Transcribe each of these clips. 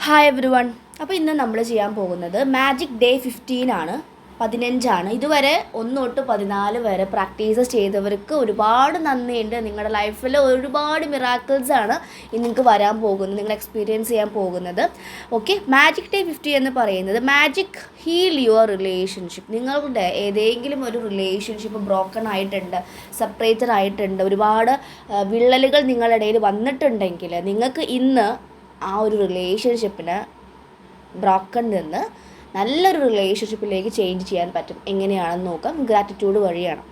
Hi every one. അപ്പോൾ ഇന്ന് നമ്മൾ ചെയ്യാൻ പോകുന്നത് മാജിക് ഡേ 15 ആണ്, 15. ഇതുവരെ 1 തൊട്ട് 14 വരെ പ്രാക്ടീസ് ചെയ്തവർക്ക് ഒരുപാട് നന്ദിയുണ്ട്. നിങ്ങളുടെ ലൈഫിൽ ഒരുപാട് മിറാക്കിൾസ് ആണ് ഇനി നിങ്ങൾക്ക് വരാൻ പോകുന്നത്, നിങ്ങൾ എക്സ്പീരിയൻസ് ചെയ്യാൻ പോകുന്നത്. ഓക്കെ, മാജിക് ഡേ 50 എന്ന് പറയുന്നത് മാജിക് ഹീൽ യുവർ റിലേഷൻഷിപ്പ്. നിങ്ങളുടെ ഏതെങ്കിലും ഒരു റിലേഷൻഷിപ്പ് ബ്രോക്കൺ ആയിട്ടുണ്ട്, സെപ്പറേറ്റഡ് ആയിട്ടുണ്ട്, ഒരുപാട് വിള്ളലുകൾ നിങ്ങളുടെ ഇടയിൽ വന്നിട്ടുണ്ടെങ്കിൽ നിങ്ങൾക്ക് ഇന്ന് ആ ഒരു റിലേഷൻഷിപ്പിന് ബ്രോക്കൺ നിന്ന് നല്ലൊരു റിലേഷൻഷിപ്പിലേക്ക് ചേഞ്ച് ചെയ്യാൻ പറ്റും. എങ്ങനെയാണെന്ന് നോക്കാം. ഗ്രാറ്റിറ്റ്യൂഡ് വഴിയാണ്.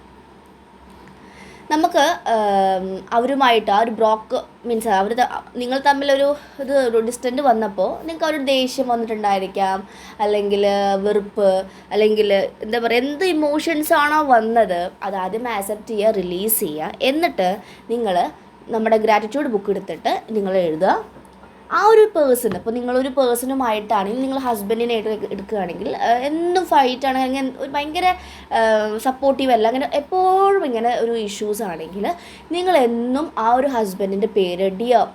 നമുക്ക് അവരുമായിട്ട് ആ ഒരു ബ്രോക്ക് മീൻസ് നിങ്ങൾ തമ്മിലൊരു ഡിസ്റ്റൻറ്റ് വന്നപ്പോൾ നിങ്ങൾക്ക് ഒരു ദേഷ്യം വന്നിട്ടുണ്ടായിരിക്കാം, അല്ലെങ്കിൽ വെറുപ്പ്, അല്ലെങ്കിൽ എന്താ പറയുക, എന്ത് ഇമോഷൻസ് ആണോ വന്നത് അത് ആദ്യം ആക്സെപ്റ്റ് ചെയ്യുക, റിലീസ് ചെയ്യുക. എന്നിട്ട് നിങ്ങൾ നമ്മുടെ ഗ്രാറ്റിറ്റ്യൂഡ് ബുക്ക് എടുത്തിട്ട് നിങ്ങൾ എഴുതുക. ആ ഒരു പേഴ്സൺ, ഇപ്പോൾ നിങ്ങളൊരു പേഴ്സണുമായിട്ടാണെങ്കിൽ, നിങ്ങൾ ഹസ്ബൻഡിനായിട്ട് എടുക്കുകയാണെങ്കിൽ എന്നും ഫൈറ്റാണ്, അങ്ങനെ ഭയങ്കര സപ്പോർട്ടീവ് അല്ല, അങ്ങനെ എപ്പോഴും ഇങ്ങനെ ഒരു ഇഷ്യൂസ് ആണെങ്കിൽ നിങ്ങൾ എന്നും ആ ഒരു ഹസ്ബൻഡിൻ്റെ പേര് ഡിയർ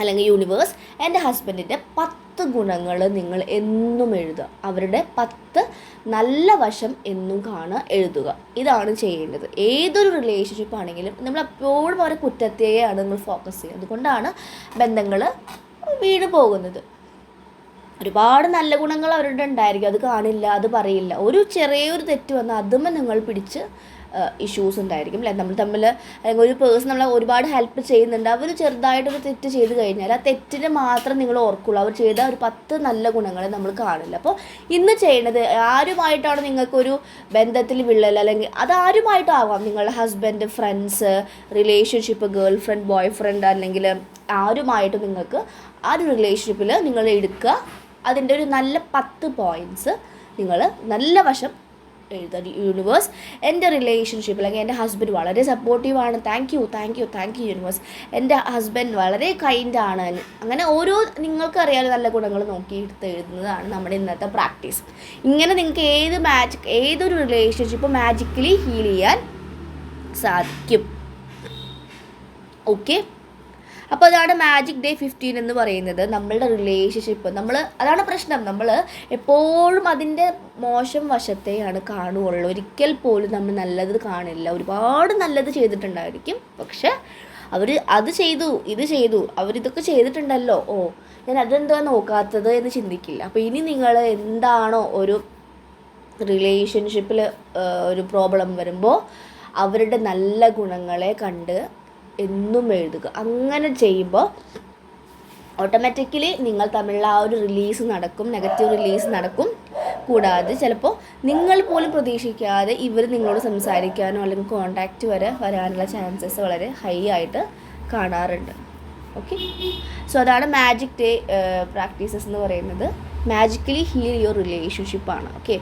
അല്ലെങ്കിൽ യൂണിവേഴ്സ്, എൻ്റെ ഹസ്ബൻഡിൻ്റെ 10 ഗുണങ്ങൾ നിങ്ങൾ എന്നും എഴുതുക. അവരുടെ 10 നല്ല വശം എന്നും എഴുതുക. ഇതാണ് ചെയ്യേണ്ടത്. ഏതൊരു റിലേഷൻഷിപ്പ് ആണെങ്കിലും നമ്മൾ എപ്പോഴും അവരെ കുറ്റത്തെയാണ് നമ്മൾ ഫോക്കസ് ചെയ്യുക. അതുകൊണ്ടാണ് ബന്ധങ്ങൾ വീണ് പോകുന്നത്. ഒരുപാട് നല്ല ഗുണങ്ങൾ അവരുടെ ഉണ്ടായിരിക്കും, അത് കാണില്ല, അത് പറയില്ല. ഒരു ചെറിയൊരു തെറ്റ് വന്നാൽ അതുമേ നിങ്ങൾ പിടിച്ച് ഇഷ്യൂസ് ഉണ്ടായിരിക്കും അല്ലേ. നമ്മൾ തമ്മിൽ അല്ലെങ്കിൽ ഒരു പേഴ്സൺ നമ്മളെ ഒരുപാട് ഹെൽപ്പ് ചെയ്യുന്നുണ്ട്, അവർ ചെറുതായിട്ടൊരു തെറ്റ് ചെയ്ത് കഴിഞ്ഞാൽ ആ തെറ്റിന് മാത്രം നിങ്ങൾ ഓർക്കുള്ളൂ, അവർ ചെയ്ത ഒരു 10 നല്ല ഗുണങ്ങൾ നമ്മൾ കാണില്ല. അപ്പോൾ ഇന്ന് ചെയ്യേണ്ടത്, ആരുമായിട്ടാണ് നിങ്ങൾക്കൊരു ബന്ധത്തിൽ വിള്ളൽ, അല്ലെങ്കിൽ അതാരുമായിട്ടാവാം, നിങ്ങളുടെ husband, friends, relationship, girl friend, boy friend, അല്ലെങ്കിൽ ആരുമായിട്ടും നിങ്ങൾക്ക് ആ ഒരു റിലേഷൻഷിപ്പിൽ നിങ്ങൾ എടുക്കുക. അതിൻ്റെ ഒരു നല്ല 10 പോയിൻറ്റ്സ് നിങ്ങൾ നല്ല വശം എഴുതുക. യൂണിവേഴ്സ്, എൻ്റെ റിലേഷൻഷിപ്പ് അല്ലെങ്കിൽ എൻ്റെ ഹസ്ബൻഡ് വളരെ സപ്പോർട്ടീവാണ്, താങ്ക് യു യൂണിവേഴ്സ്, എൻ്റെ ഹസ്ബൻഡ് വളരെ കൈൻഡാണ്. അങ്ങനെ ഓരോ നിങ്ങൾക്കറിയാതെ നല്ല ഗുണങ്ങൾ നോക്കിയെടുത്ത് എഴുതുന്നതാണ് നമ്മുടെ ഇന്നത്തെ പ്രാക്ടീസ്. ഇങ്ങനെ നിങ്ങൾക്ക് ഏതൊരു റിലേഷൻഷിപ്പ് മാജിക്കലി ഹീൽ ചെയ്യാൻ സാധിക്കും. ഓക്കെ, അപ്പോൾ അതാണ് മാജിക് ഡേ 15 എന്ന് പറയുന്നത്. നമ്മളുടെ റിലേഷൻഷിപ്പ്, അതാണ് പ്രശ്നം, നമ്മൾ എപ്പോഴും അതിൻ്റെ മോശം വശത്തെയാണ് കാണുകയുള്ളൂ. ഒരിക്കൽ പോലും നമ്മൾ നല്ലത് കാണില്ല. ഒരുപാട് നല്ലത് ചെയ്തിട്ടുണ്ടായിരിക്കും, പക്ഷെ അവർ അത് ചെയ്തു, ഇത് ചെയ്തു, അവരിതൊക്കെ ചെയ്തിട്ടുണ്ടല്ലോ, ഞാൻ അതെന്താ നോക്കാത്തത് എന്ന് ചിന്തിക്കില്ല. അപ്പോൾ ഇനി നിങ്ങൾ എന്താണോ ഒരു റിലേഷൻഷിപ്പിൽ ഒരു പ്രോബ്ലം വരുമ്പോൾ അവരുടെ നല്ല ഗുണങ്ങളെ കണ്ട് എന്നും എഴുതുക. അങ്ങനെ ചെയ്യുമ്പോൾ ഓട്ടോമാറ്റിക്കലി നിങ്ങൾ തമ്മിലുള്ള ആ ഒരു റിലീസ് നടക്കും, നെഗറ്റീവ് റിലീസ് നടക്കും. കൂടാതെ ചിലപ്പോൾ നിങ്ങൾ പോലും പ്രതീക്ഷിക്കാതെ ഇവർ നിങ്ങളോട് സംസാരിക്കാനോ അല്ലെങ്കിൽ കോണ്ടാക്റ്റ് വരെ വരാനുള്ള ചാൻസസ് വളരെ ഹൈ ആയിട്ട് കാണാറുണ്ട്. ഓക്കെ, സോ അതാണ് മാജിക് ഡേ പ്രാക്ടീസസ് എന്ന് പറയുന്നത്. മാജിക്കലി ഹീൽ യുവർ റിലേഷൻഷിപ്പാണ്. ഓക്കെ,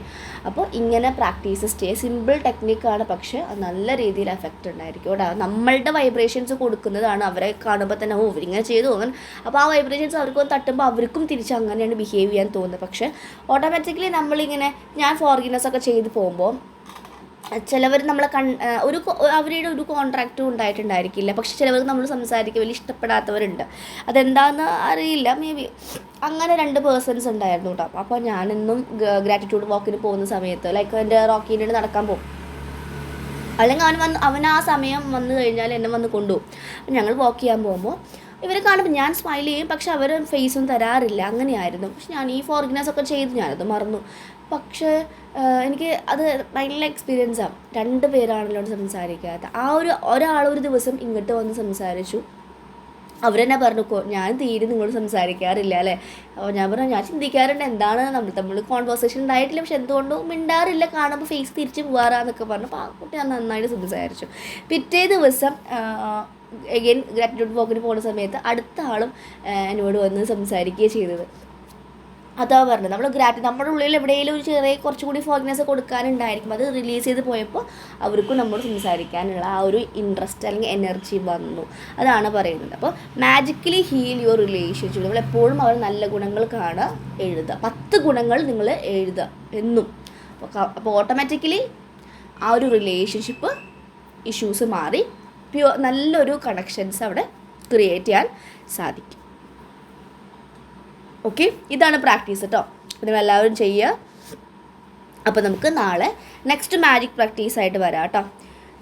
അപ്പോൾ ഇങ്ങനെ പ്രാക്ടീസസ് ചെയ്യുക. സിമ്പിൾ ടെക്നിക്കാണ്, പക്ഷേ അത് നല്ല രീതിയിൽ എഫക്റ്റ് ഉണ്ടായിരിക്കും കേട്ടോ. നമ്മളുടെ വൈബ്രേഷൻസ് കൊടുക്കുന്നതാണ് അവരെ കാണുമ്പോൾ തന്നെ ഇവരിങ്ങനെ ചെയ്തു അങ്ങനെ. അപ്പോൾ ആ വൈബ്രേഷൻസ് അവർക്ക് തട്ടുമ്പോൾ അവർക്കും തിരിച്ച് അങ്ങനെയാണ് ബിഹേവ് ചെയ്യാൻ തോന്നുന്നത്. പക്ഷേ ഓട്ടോമാറ്റിക്കലി നമ്മളിങ്ങനെ ഞാൻ ഫോർഗിവ്നെസ് ഒക്കെ ചെയ്ത് പോകുമ്പോൾ ചിലവർ നമ്മളെ അവരുടെ ഒരു കോൺട്രാക്റ്റും ഉണ്ടായിട്ടുണ്ടായിരിക്കില്ല, പക്ഷെ ചിലവർക്ക് നമ്മൾ സംസാരിക്കുക വലിയ ഇഷ്ടപ്പെടാത്തവരുണ്ട്. അതെന്താണെന്ന് അറിയില്ല, മേ ബി അങ്ങനെ 2 പേഴ്സൺസ് ഉണ്ടായിരുന്നു കേട്ടോ. അപ്പോൾ ഞാനെന്നും ഗ്രാറ്റിറ്റ്യൂഡ് വാക്കിന് പോകുന്ന സമയത്ത് ലൈക്ക് എൻ്റെ റോക്കിൻ്റെ നടക്കാൻ പോകും, അല്ലെങ്കിൽ അവൻ ആ സമയം വന്നു കഴിഞ്ഞാൽ എന്നെ വന്ന് കൊണ്ടുപോകും. ഞങ്ങൾ വാക്ക് ചെയ്യാൻ പോകുമ്പോൾ ഇവരെ കാണുമ്പോൾ ഞാൻ സ്മൈൽ ചെയ്യും, പക്ഷെ അവർ ഫേസും തരാറില്ല. അങ്ങനെയായിരുന്നു. പക്ഷെ ഞാൻ ഈ ഫോർഗിവ്നെസ് ഒക്കെ ചെയ്തു, ഞാനത് മറന്നു. പക്ഷേ എനിക്ക് അത് ഭയങ്കര എക്സ്പീരിയൻസാണ്. 2 പേരാണല്ലോ സംസാരിക്കാത്ത. ഒരാൾ ഒരു ദിവസം ഇങ്ങോട്ട് വന്ന് സംസാരിച്ചു. അവരെന്നെ പറഞ്ഞു, ഞാൻ തീരെ നിങ്ങളോട് സംസാരിക്കാറില്ല അല്ലേ. അപ്പോൾ ഞാൻ പറഞ്ഞു, ഞാൻ ചിന്തിക്കാറുണ്ട് എന്താണ് നമ്മൾ കോൺവെർസേഷൻ ഉണ്ടായിട്ടില്ല, പക്ഷെ എന്തുകൊണ്ടും മിണ്ടാറില്ല, കാണുമ്പോൾ ഫേസ് തിരിച്ച് പോകാറാന്നൊക്കെ പറഞ്ഞു. അപ്പോൾ ആ കുട്ടി ഞാൻ നന്നായിട്ട് സംസാരിച്ചു. പിറ്റേ ദിവസം എഗെയിൻ ഗ്രാറ്റിറ്റ്യൂഡ് വാക്കിന് പോകുന്ന സമയത്ത് അടുത്ത ആളും എന്നോട് വന്ന് സംസാരിക്കുകയാണ് ചെയ്തത്. അതാ പറഞ്ഞത്, നമ്മുടെ ഉള്ളിൽ എവിടെയെങ്കിലും ഒരു ചെറിയ കുറച്ചുകൂടി ഫോർഗിവ്നെസ് കൊടുക്കാനുണ്ടായിരിക്കും. അത് റിലീസ് ചെയ്ത് പോയപ്പോൾ അവർക്കും നമ്മോട് സംസാരിക്കാനുള്ള ആ ഒരു ഇൻട്രസ്റ്റ് അല്ലെങ്കിൽ എനർജി വന്നു. അതാണ് പറയുന്നത്. അപ്പോൾ മാജിക്കലി ഹീൽ യുവർ റിലേഷൻഷിപ്പ്. നമ്മൾ എപ്പോഴും അവർ നല്ല ഗുണങ്ങൾ എഴുതുക. 10 ഗുണങ്ങൾ നിങ്ങൾ എഴുതുക എന്നും. അപ്പോൾ ഓട്ടോമാറ്റിക്കലി ആ ഒരു റിലേഷൻഷിപ്പ് ഇഷ്യൂസ് മാറി നല്ലൊരു കണക്ഷൻസ് അവിടെ ക്രിയേറ്റ് ചെയ്യാൻ സാധിക്കും. ഓക്കെ, ഇതാണ് പ്രാക്ടീസ് കേട്ടോ. നിങ്ങൾ എല്ലാവരും ചെയ്യുക. അപ്പോൾ നമുക്ക് നാളെ നെക്സ്റ്റ് മാജിക് പ്രാക്ടീസായിട്ട് വരാം കേട്ടോ.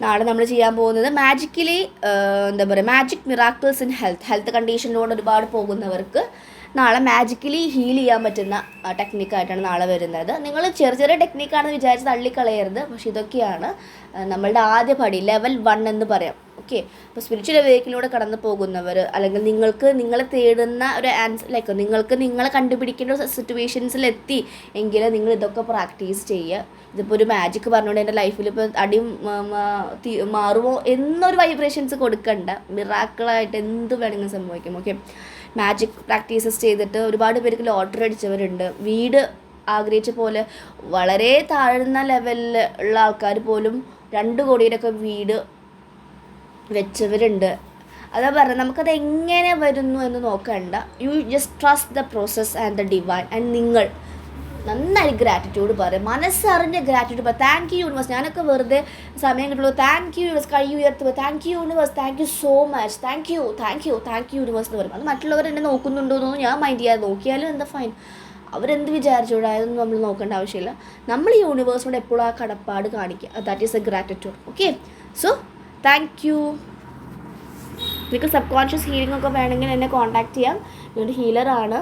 നാളെ നമ്മൾ ചെയ്യാൻ പോകുന്നത് മാജിക്കലി എന്താ പറയുക, മാജിക് മിറാക്കിൾസ് ഇൻ ഹെൽത്ത് കണ്ടീഷനിലൂടെ ഒരുപാട് പോകുന്നവർക്ക് നാളെ മാജിക്കലി ഹീൽ ചെയ്യാൻ പറ്റുന്ന ടെക്നിക്കായിട്ടാണ് നാളെ വരുന്നത്. നിങ്ങൾ ചെറിയ ചെറിയ ടെക്നിക്കാണെന്ന് വിചാരിച്ച് തള്ളിക്കളയരുത്. പക്ഷേ ഇതൊക്കെയാണ് നമ്മളുടെ ആദ്യ പടി, ലെവൽ 1 എന്ന് പറയാം. ഓക്കെ, അപ്പോൾ സ്പിരിച്വൽ അവേക്കിലൂടെ കടന്നു പോകുന്നവർ, അല്ലെങ്കിൽ നിങ്ങളെ തേടുന്ന ഒരു ആൻസർ, ലൈക്ക് നിങ്ങളെ കണ്ടുപിടിക്കേണ്ട സിറ്റുവേഷൻസിലെത്തി എങ്കിൽ നിങ്ങൾ ഇതൊക്കെ പ്രാക്ടീസ് ചെയ്യുക. ഇതിപ്പോൾ ഒരു മാജിക് പറഞ്ഞുകൊണ്ട് എൻ്റെ ലൈഫിൽ ഇപ്പോൾ അടി മാറുമോ എന്നൊരു വൈബ്രേഷൻസ് കൊടുക്കണ്ട. മിറാക്കിളായിട്ട് എന്ത് വേണമെങ്കിലും സംഭവിക്കും. ഓക്കെ, മാജിക് പ്രാക്ടീസസ് ചെയ്തിട്ട് ഒരുപാട് പേർക്ക് ലോട്ടറി അടിച്ചവരുണ്ട്. വീട് ആഗ്രഹിച്ച പോലെ വളരെ താഴ്ന്ന ലെവലിൽ ഉള്ള ആൾക്കാർ പോലും 2 കോടിയുടെയൊക്കെ വീട് വെച്ചവരുണ്ട്. അതാ പറഞ്ഞത്, നമുക്കത് എങ്ങനെ വരുന്നു എന്ന് നോക്കണ്ട. You just trust the process and the divine. And നിങ്ങൾ നന്നായി ഗ്രാറ്റിറ്റ്യൂഡ് പറയും, മനസ്സറിഞ്ഞ ഗ്രാറ്റിറ്റ്യൂഡ് പറയും. Thank you universe. ഞാനൊക്കെ വെറുതെ സമയം കിട്ടുള്ളൂ, താങ്ക് യു യൂണിവേഴ്സ്, കൈ ഉയർത്തുക, thank you universe, thank you so much, thank you universe എന്ന് പറയും. അത് മറ്റുള്ളവർ എന്നെ നോക്കുന്നുണ്ടോ എന്നൊന്നും ഞാൻ മൈൻഡ് ചെയ്യാതെ, നോക്കിയാലും എന്താ ഫൈൻ, അവരെന്ത് വിചാരിച്ചോടാ, അതൊന്നും നമ്മൾ നോക്കേണ്ട ആവശ്യമില്ല. നമ്മൾ ഈ യൂണിവേഴ്സിനോട് എപ്പോഴും ആ കടപ്പാട് കാണിക്കുക. That is A gratitude. Okay, so thank U. നിങ്ങൾക്ക് സബ് കോൺഷ്യസ് ഹീലിംഗ് ഒക്കെ വേണമെങ്കിൽ എന്നെ കോൺടാക്ട് ചെയ്യാം. ഞാനൊരു ഹീലറാണ്.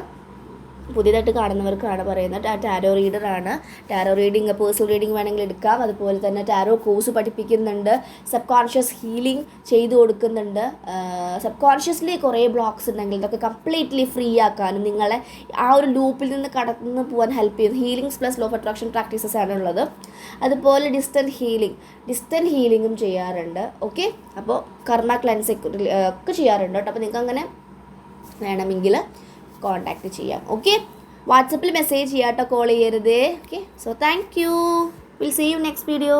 പുതിയതായിട്ട് കാണുന്നവർക്കാണ് പറയുന്നത്. ടാരോ റീഡറാണ്. ടാരോ റീഡിങ്, പേഴ്സണൽ റീഡിങ് വേണമെങ്കിൽ എടുക്കാം. അതുപോലെ തന്നെ ടാരോ കോഴ്സ് പഠിപ്പിക്കുന്നുണ്ട്. സബ് കോൺഷ്യസ് ഹീലിംഗ് ചെയ്തു കൊടുക്കുന്നുണ്ട്. സബ് കോൺഷ്യസ്ലി കുറേ ബ്ലോക്സ് ഉണ്ടെങ്കിൽ ഇതൊക്കെ കംപ്ലീറ്റ്ലി ഫ്രീ ആക്കാനും നിങ്ങളെ ആ ഒരു ലൂപ്പിൽ നിന്ന് കടന്നു പോകാൻ ഹെൽപ്പ് ചെയ്യും. Healings plus law of attraction practices ആണുള്ളത്. അതുപോലെ ഡിസ്റ്റൻറ്റ് ഹീലിംഗും ചെയ്യാറുണ്ട്. ഓക്കെ, അപ്പോൾ കർമ്മ ക്ലെൻസ് ഒക്കെ ചെയ്യാറുണ്ട് കേട്ടോ. അപ്പോൾ നിങ്ങൾക്ക് അങ്ങനെ വേണമെങ്കിൽ കോൺടാക്റ്റ് ചെയ്യാം. ഓക്കെ, വാട്സപ്പിൽ മെസ്സേജ് ചെയ്യാം കേട്ടോ, കോൾ ചെയ്യരുതേ. Okay, so thank you. Will see you next video.